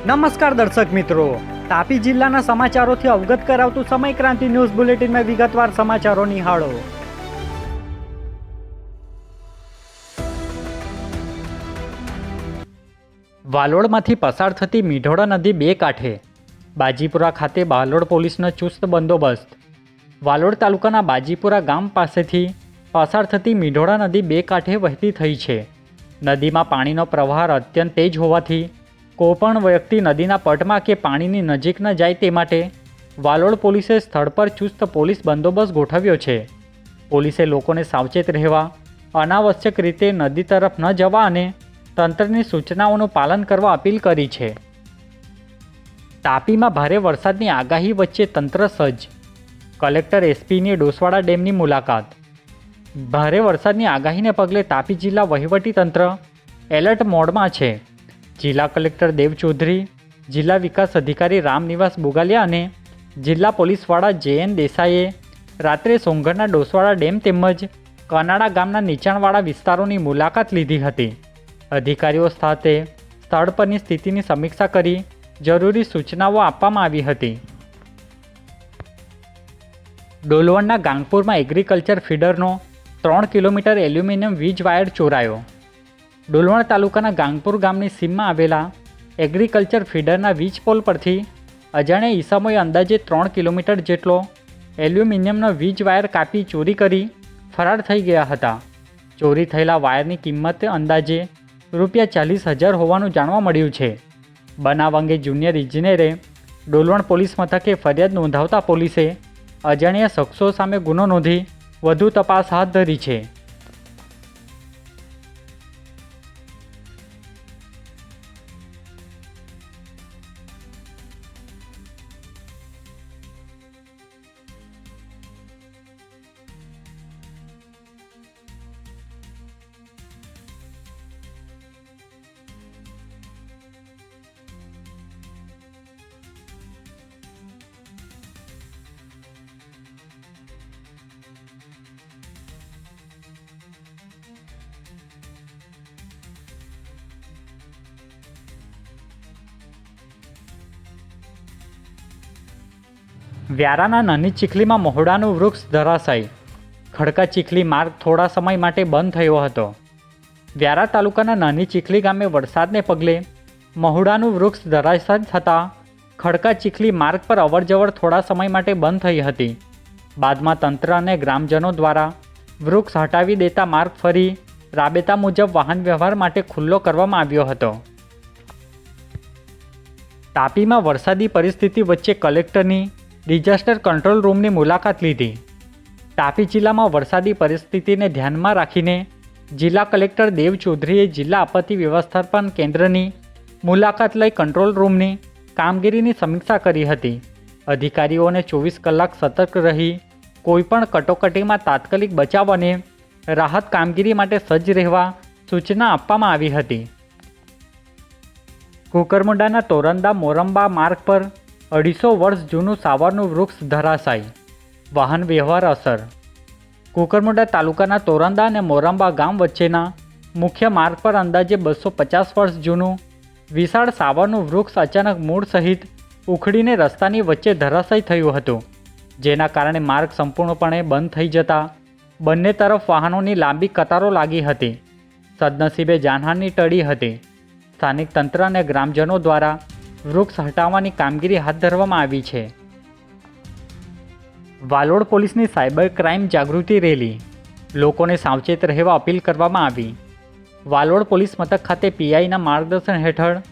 નમસ્કાર દર્શક મિત્રો, તાપી જિલ્લાના સમાચારોથી અવગત કરાવતું સમય ક્રાંતિ ન્યૂઝ બુલેટિનમાં વિગતવાર સમાચારો નિહાળો. વાલોડમાંથી પસાર થતી મીઢોળા નદી બે કાંઠે. બાજીપુરા ખાતે વાલોડ પોલીસનો ચુસ્ત બંદોબસ્ત. વાલોડ તાલુકાના બાજીપુરા ગામ પાસેથી પસાર થતી મીઢોળા નદી બે કાંઠે વહેતી થઈ છે. નદીમાં પાણીનો પ્રવાહ અત્યંત તેજ હોવાથી કોઈપણ વ્યક્તિ નદીના પટમાં કે પાણીની નજીક ન જાય તે માટે વાલોડ પોલીસે સ્થળ પર ચુસ્ત પોલીસ બંદોબસ્ત ગોઠવ્યો છે. પોલીસે લોકોને સાવચેત રહેવા, અનાવશ્યક રીતે નદી તરફ ન જવા અને તંત્રની સૂચનાઓનું પાલન કરવા અપીલ કરી છે. તાપીમાં ભારે વરસાદની આગાહી વચ્ચે તંત્ર સજ્જ. કલેક્ટર એસપીની ડોસવાડા ડેમની મુલાકાત. ભારે વરસાદની આગાહીને પગલે તાપી જિલ્લા વહીવટીતંત્ર એલર્ટ મોડમાં છે. જિલ્લા કલેક્ટર દેવ ચૌધરી, જિલ્લા વિકાસ અધિકારી રામનિવાસ બુગાલિયા અને જિલ્લા પોલીસ વડા જે.એન. દેસાઈએ રાત્રે સોંગઢના ડોસવાડા ડેમ તેમજ કનાડા ગામના નીચાણવાળા વિસ્તારોની મુલાકાત લીધી હતી. અધિકારીઓ સાથે સ્થળ પરની સ્થિતિની સમીક્ષા કરી જરૂરી સૂચનાઓ આપવામાં આવી હતી. ડોલવણના ગાંગપુરમાં એગ્રીકલ્ચર ફીડરનો 3 કિલોમીટર એલ્યુમિનિયમ વીજ વાયર ચોરાયો. ડોલવણ તાલુકાના ગાંગપુર ગામની સીમમાં આવેલા એગ્રીકલ્ચર ફીડરના વીજ પોલ પરથી અજાણ્યા ઈસમોએ અંદાજે 3 કિલોમીટર જેટલો એલ્યુમિનિયમનો વીજ વાયર કાપી ચોરી કરી ફરાર થઈ ગયા હતા. ચોરી થયેલા વાયરની કિંમત અંદાજે ₹40,000 હોવાનું જાણવા મળ્યું છે. બનાવ અંગે જુનિયર ઇજનેરે ડોલવણ પોલીસ મથકે ફરિયાદ નોંધાવતા પોલીસે અજાણ્યા શખ્સો સામે ગુનો નોંધી વધુ તપાસ હાથ ધરી છે. વ્યારાના નાની ચીખલીમાં મહોડાનું વૃક્ષ ધરાશાયી. ખડકા ચીખલી માર્ગ થોડા સમય માટે બંધ થયો હતો. વ્યારા તાલુકાના નાની ચીખલી ગામે વરસાદને પગલે મહોડાનું વૃક્ષ ધરાશાયી થતાં ખડકા ચીખલી માર્ગ પર અવરજવર થોડા સમય માટે બંધ થઈ હતી. બાદમાં તંત્ર અને ગ્રામજનો દ્વારા વૃક્ષ હટાવી દેતા માર્ગ ફરી રાબેતા મુજબ વાહન વ્યવહાર માટે ખુલ્લો કરવામાં આવ્યો હતો. તાપીમાં વરસાદી પરિસ્થિતિ વચ્ચે કલેક્ટરની ડિઝાસ્ટર કંટ્રોલ રૂમની મુલાકાત લીધી. તાપી જિલ્લામાં વરસાદી પરિસ્થિતિને ધ્યાનમાં રાખીને જિલ્લા કલેક્ટર દેવ ચૌધરીએ જિલ્લા આપત્તિ વ્યવસ્થાપન કેન્દ્રની મુલાકાત લઈ કંટ્રોલ રૂમની કામગીરીની સમીક્ષા કરી હતી. અધિકારીઓને 24 કલાક સતર્ક રહી કોઈપણ કટોકટીમાં તાત્કાલિક બચાવ અને રાહત કામગીરી માટે સજ્જ રહેવા સૂચના આપવામાં આવી હતી. કુકરમુંડાના તોરંદા મોરંબા માર્ગ પર 250 વર્ષ જૂનું સાવરનું વૃક્ષ ધરાશાયી. વાહન વ્યવહાર અસર. કુકરમુંડા તાલુકાના તોરંદા અને મોરંબા ગામ વચ્ચેના મુખ્ય માર્ગ પર અંદાજે 250 વર્ષ જૂનું વિશાળ સાવરનું વૃક્ષ અચાનક મૂળ સહિત ઉખડીને રસ્તાની વચ્ચે ધરાશાયી થયું હતું, જેના કારણે માર્ગ સંપૂર્ણપણે બંધ થઈ જતા બંને તરફ વાહનોની લાંબી કતારો લાગી હતી. સદનસીબે જાનહાનિ ટળી હતી. સ્થાનિક તંત્ર અને ગ્રામજનો દ્વારા વૃક્ષ હટાવવાની કામગીરી હાથ ધરવામાં આવી છે. વાલોડ પોલીસની સાયબર ક્રાઇમ જાગૃતિ રેલી. લોકોને સાવચેત રહેવા અપીલ કરવામાં આવી. વાલોડ પોલીસ મથક ખાતે પીઆઈના માર્ગદર્શન હેઠળ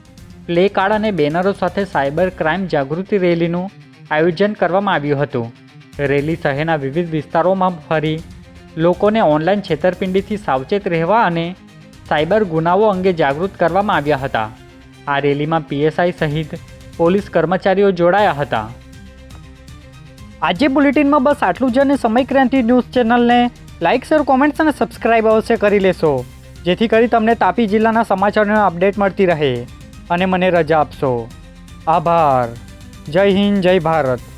પ્લે કાર્ડ અને બેનરો સાથે સાયબર ક્રાઇમ જાગૃતિ રેલીનું આયોજન કરવામાં આવ્યું હતું. રેલી શહેરના વિવિધ વિસ્તારોમાં ફરી લોકોને ઓનલાઈન છેતરપિંડીથી સાવચેત રહેવા અને સાયબર ગુનાઓ અંગે જાગૃત કરવામાં આવ્યા હતા. આ રેલીમાં પીએસઆઈ સહિત પોલીસ કર્મચારીઓ જોડાયા હતા. આજે બુલેટિનમાં બસ આટલું જ અને સમય ક્રાંતિ ન્યૂઝ ચેનલને લાઇક, શેર, કોમેન્ટ્સ અને સબસ્ક્રાઇબ અવશ્ય કરી લેશો, જેથી કરી તમને તાપી જિલ્લાના સમાચારોની અપડેટ મળતી રહે અને મને રજા આપશો. આભાર. જય હિન્દ, જય ભારત.